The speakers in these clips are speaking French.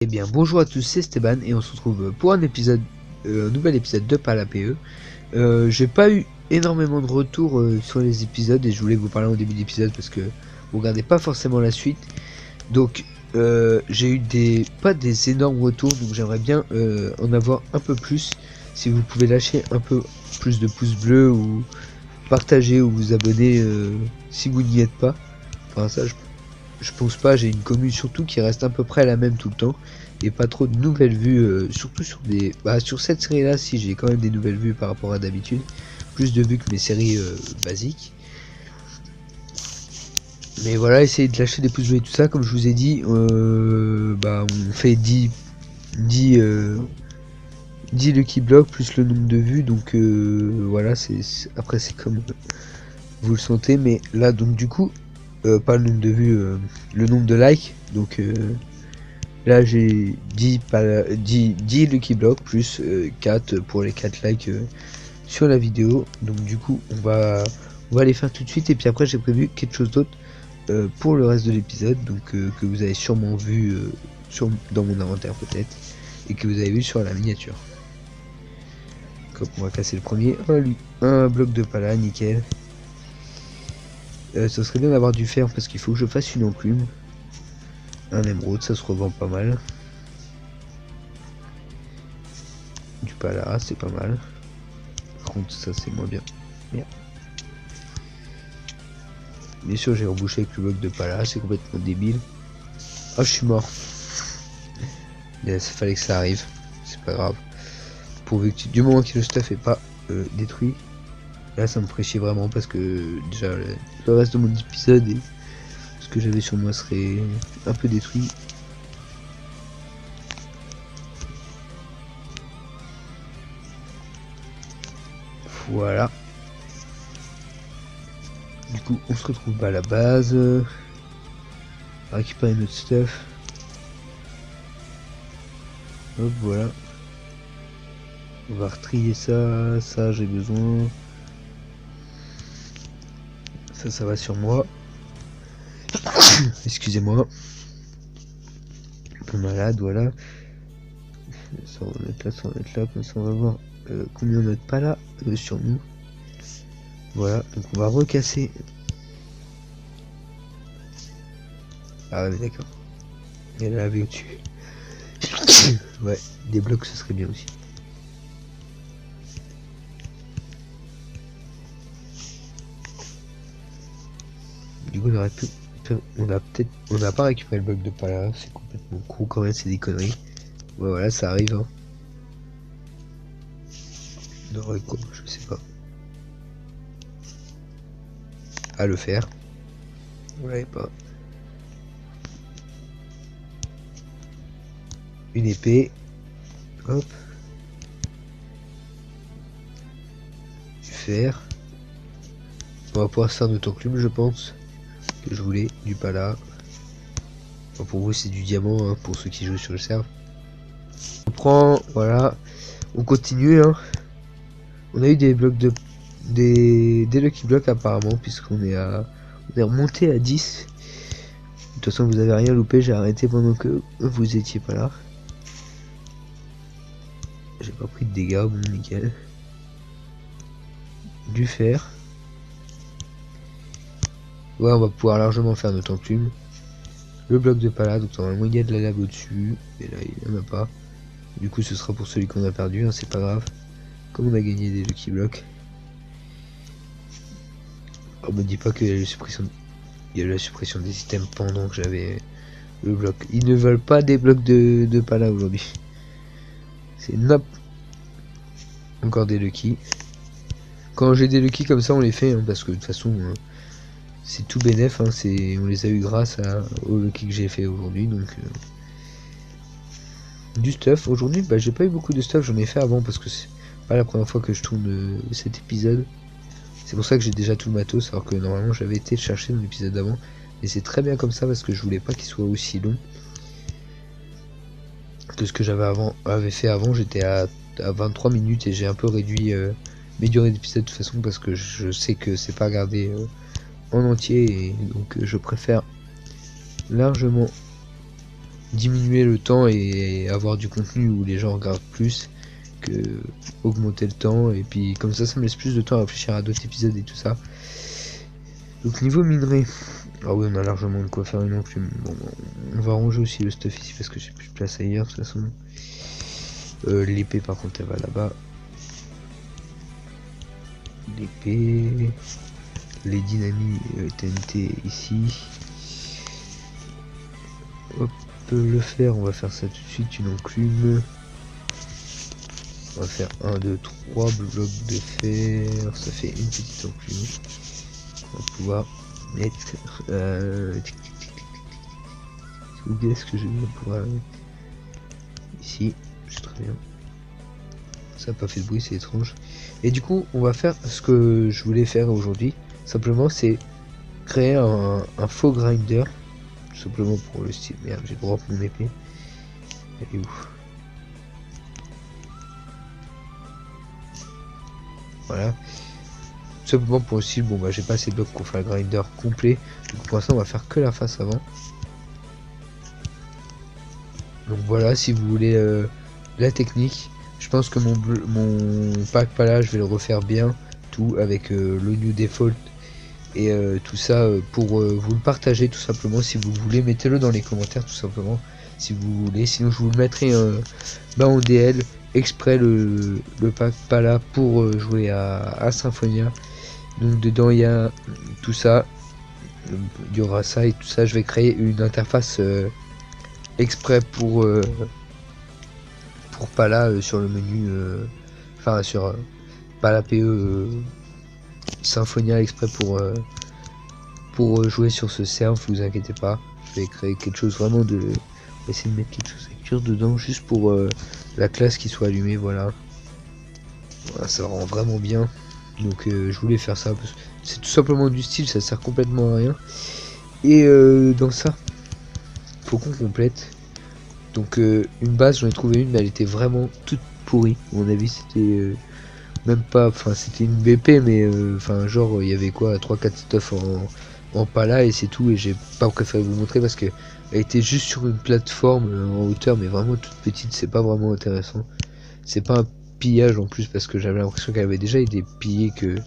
Eh bien bonjour à tous, c'est Esteban et on se retrouve pour un nouvel épisode de Pala PE. J'ai pas eu énormément de retours sur les épisodes et je voulais vous parler au début d'épisode parce que vous regardez pas forcément la suite. Donc j'ai eu pas des énormes retours, donc j'aimerais bien en avoir un peu plus. Si vous pouvez lâcher un peu plus de pouces bleus ou partager ou vous abonner si vous n'y êtes pas. Enfin ça je pense pas, j'ai une commune surtout qui reste à peu près la même tout le temps et pas trop de nouvelles vues, surtout sur sur cette série là. Si j'ai quand même des nouvelles vues par rapport à d'habitude, plus de vues que mes séries basiques, mais voilà, essayez de lâcher des pouces bleus et tout ça. Comme je vous ai dit, on fait 10 Lucky Block plus le nombre de vues, donc voilà, après c'est comme vous le sentez, mais là donc du coup pas le nombre de vues, le nombre de likes. Donc là j'ai 10 Lucky Block plus 4 pour les 4 likes sur la vidéo. Donc du coup on va les faire tout de suite et puis après j'ai prévu quelque chose d'autre pour le reste de l'épisode, donc que vous avez sûrement vu dans mon inventaire peut-être et que vous avez vu sur la miniature. Donc on va casser le premier, un bloc de pala, nickel. Ça serait bien d'avoir du fer parce qu'il faut que je fasse une enclume. Un émeraude, ça se revend pas mal. Du pala, c'est pas mal. Par contre, ça c'est moins bien. Merde. Bien sûr, j'ai rebouché avec le bloc de pala, c'est complètement débile. Oh, je suis mort. Il fallait que ça arrive, c'est pas grave. Pourvu que du moment que le stuff est pas détruit. Là, ça me ferait chier vraiment parce que déjà le reste de mon épisode et ce que j'avais sur moi serait un peu détruit. Voilà. Du coup, on se retrouve à la base. À récupérer notre stuff. Hop, voilà. On va retrier ça. Ça, j'ai besoin. Ça va sur moi. Excusez-moi. Un peu malade, voilà. Ça, on va mettre là, ça, on va mettre là. Comme ça, on va voir combien on n'a pas là sur nous. Voilà, donc on va recasser. Ah ouais, d'accord. Il y a la lave au-dessus. Ouais, des blocs, ce serait bien aussi. Du coup, on aurait pu... On n'a pas récupéré le bloc de pala, c'est complètement con quand même, c'est des conneries. Ouais, voilà, ça arrive, hein. On aurait quoi, je sais pas. À le faire. Ouais, pas. Une épée. Hop. Du fer. On va pouvoir se faire notre enclume, je pense. Que je voulais, du pala. Enfin, pour vous, c'est du diamant, hein, pour ceux qui jouent sur le serve. On prend, voilà. On continue, hein. On a eu des blocs de... Des Lucky Blocks apparemment, puisqu'on est remonté à 10. De toute façon, vous avez rien loupé, j'ai arrêté pendant que vous étiez pas là. J'ai pas pris de dégâts, bon nickel. Du fer. Ouais, on va pouvoir largement faire notre enclume. Le bloc de pala, donc normalement il y a de la lave au-dessus, et là il n'y en a pas. Du coup ce sera pour celui qu'on a perdu, hein, c'est pas grave. Comme on a gagné des Lucky Blocks. On me dit pas qu'il y a eu la suppression des items pendant que j'avais le bloc. Ils ne veulent pas des blocs de pala aujourd'hui. C'est nop. Encore des Lucky. Quand j'ai des Lucky comme ça on les fait, hein, parce que de toute façon c'est tout bénef, hein, on les a eu grâce au Lucky que j'ai fait aujourd'hui. Donc du stuff. Aujourd'hui bah, j'ai pas eu beaucoup de stuff, j'en ai fait avant parce que c'est pas la première fois que je tourne cet épisode. C'est pour ça que j'ai déjà tout le matos, alors que normalement j'avais été le chercher dans l'épisode d'avant. Et c'est très bien comme ça parce que je voulais pas qu'il soit aussi long que ce que j'avais fait avant. J'étais à 23 minutes et j'ai un peu réduit mes durées d'épisode de toute façon parce que je sais que c'est pas gardé en entier et donc je préfère largement diminuer le temps et avoir du contenu où les gens regardent plus que augmenter le temps. Et puis comme ça me laisse plus de temps à réfléchir à d'autres épisodes et tout ça. Donc niveau minerai, ah oui, on a largement de quoi faire une enclume. Bon, on va ranger aussi le stuff ici parce que j'ai plus de place ailleurs de toute façon. L'épée par contre elle va là-bas. L'épée, les dynamites TNT ici. Hop, le fer, on va faire ça tout de suite, une enclume. On va faire 1, 2, 3 blocs de fer, ça fait une petite enclume. On va pouvoir mettre où est-ce que je vais pouvoir la mettre ici, c'est très bien. Ça n'a pas fait de bruit, c'est étrange. Et du coup, on va faire ce que je voulais faire aujourd'hui. Simplement, c'est créer un faux grinder. Tout simplement pour le style. Merde, j'ai drop mon épée. Elle est où? Voilà. Tout simplement pour le style. Bon, bah, j'ai pas assez de blocs pour faire le grinder complet. Donc, pour l'instant, on va faire que la face avant. Donc, voilà, si vous voulez la technique. Je pense que mon pack pala, je vais le refaire bien. Tout avec le new default. Et tout ça pour vous le partager tout simplement. Si vous voulez, mettez-le dans les commentaires tout simplement. Si vous voulez. Sinon, je vous le mettrai en DL. Exprès le pack pala pour jouer à Symphonia. Donc dedans il y a tout ça. Il y aura ça et tout ça. Je vais créer une interface exprès pour pala sur le menu. Enfin sur pala PE Symphonia exprès pour jouer sur ce serve, vous inquiétez pas. Je vais créer quelque chose vraiment de... On va essayer de mettre quelque chose avec cure dedans juste pour la classe qui soit allumée, voilà. Voilà, ça rend vraiment bien. Donc je voulais faire ça. C'est tout simplement du style, ça sert complètement à rien. Et dans ça, faut qu'on complète. Donc une base, j'en ai trouvé une, mais elle était vraiment toute pourrie. À mon avis, c'était même pas, enfin c'était une BP, mais enfin genre il y avait quoi, 3-4 stuff en pala et c'est tout. Et j'ai pas préféré vous montrer parce que elle était juste sur une plateforme en hauteur, mais vraiment toute petite. C'est pas vraiment intéressant. C'est pas un pillage en plus parce que j'avais l'impression qu'elle avait déjà été pillée que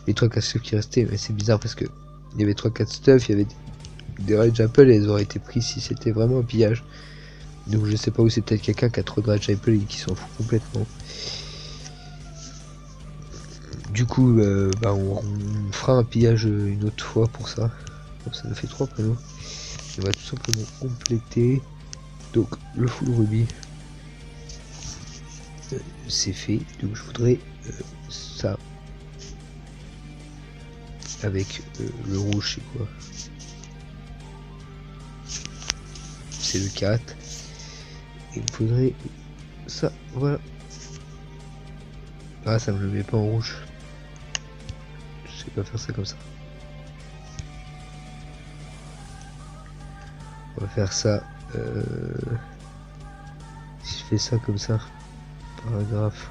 les 3-4 stuff qui restaient. Mais c'est bizarre parce que il y avait 3-4 stuff, il y avait des Rage Apple et elles auraient été prises si c'était vraiment un pillage. Donc je sais pas où, c'est peut-être quelqu'un qui a trop de Rage Apple et qui s'en fout complètement. Du coup, bah on fera un pillage une autre fois pour ça. Donc ça nous fait 3 panneaux. On va tout simplement compléter. Donc le full rubis, c'est fait. Donc je voudrais ça avec le rouge, c'est quoi? C'est le 4. Et il me faudrait ça, voilà. Ah, ça me le met pas en rouge. Je sais pas faire ça comme ça. On va faire ça. Si je fais ça comme ça, paragraphe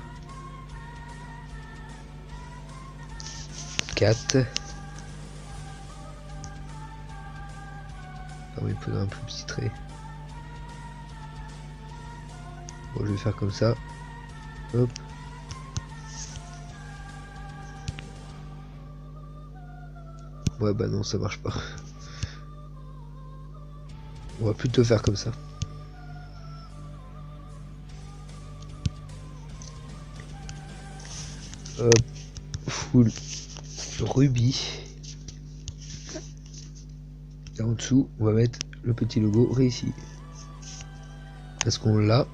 4. Ah oui, il faudrait un plus petit trait. Bon, je vais faire comme ça. Hop. Ouais, bah non, ça marche pas. On va plutôt faire comme ça. Hop. Full rubis. Et en dessous, on va mettre le petit logo réussi. Parce qu'on l'a.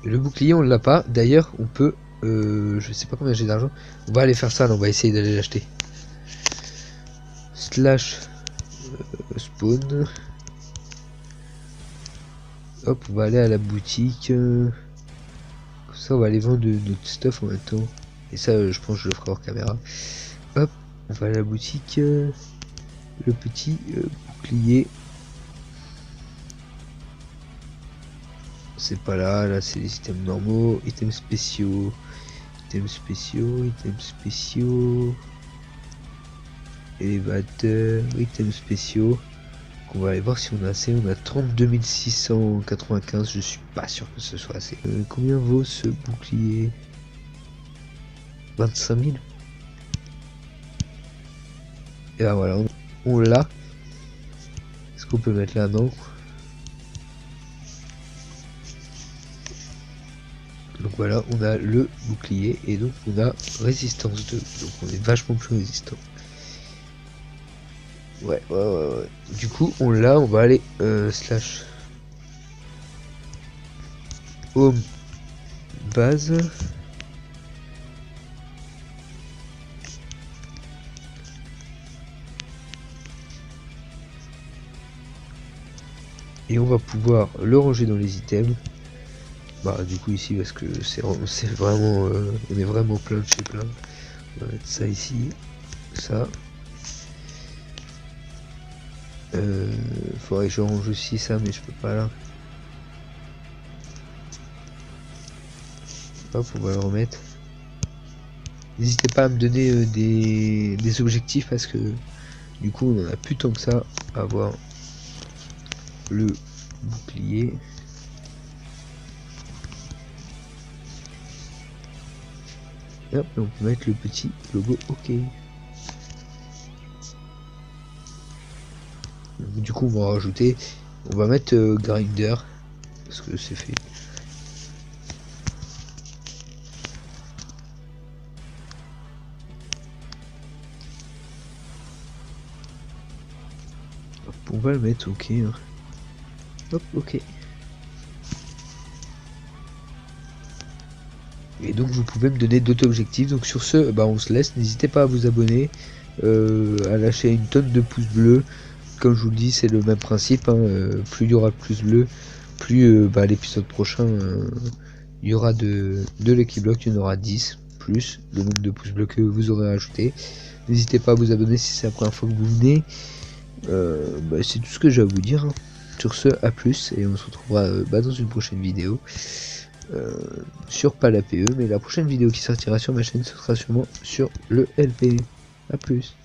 Et le bouclier, on l'a pas. D'ailleurs, on peut... je sais pas combien j'ai d'argent. On va aller faire ça, là, on va essayer d'aller l'acheter. Slash spawn. Hop, on va aller à la boutique. Comme ça, on va aller vendre notre stuff en même temps. Et ça, je pense que je le ferai hors caméra. Hop, on va à la boutique. Le petit bouclier. C'est pas là, là c'est les items normaux, items spéciaux, items spéciaux, items spéciaux, élévateur, items spéciaux, on va aller voir si on a assez. On a 32 695, je suis pas sûr que ce soit assez. Combien vaut ce bouclier? 25 000. Et là voilà, on l'a. Est-ce qu'on peut mettre là? Non. Donc voilà, on a le bouclier et donc on a résistance 2. Donc on est vachement plus résistant. Ouais. Du coup, on l'a, on va aller slash home base. Et on va pouvoir le ranger dans les items. Bah du coup ici parce que c'est vraiment on est vraiment plein de chez plein. On va mettre ça ici, ça. Faudrait que je range aussi ça, mais je peux pas là. Hop, on va le remettre. N'hésitez pas à me donner des objectifs parce que du coup on en a plus tant que ça à avoir le bouclier. Et hop, on peut mettre le petit logo OK. Du coup on va rajouter, on va mettre grinder parce que c'est fait. Hop, on va le mettre OK. Hop, OK. Et donc vous pouvez me donner d'autres objectifs. Donc sur ce, bah on se laisse. N'hésitez pas à vous abonner, à lâcher une tonne de pouces bleus. Comme je vous le dis, c'est le même principe. Hein. Plus il y aura de pouces bleus, plus l'épisode prochain, il y aura de Lucky Block. Il y en aura 10 plus le nombre de pouces bleus que vous aurez ajouté. N'hésitez pas à vous abonner si c'est la première fois que vous venez. C'est tout ce que j'ai à vous dire. Hein. Sur ce, à plus et on se retrouvera dans une prochaine vidéo. Sur pas la PE, mais la prochaine vidéo qui sortira sur ma chaîne ce sera sûrement sur le LP. A plus.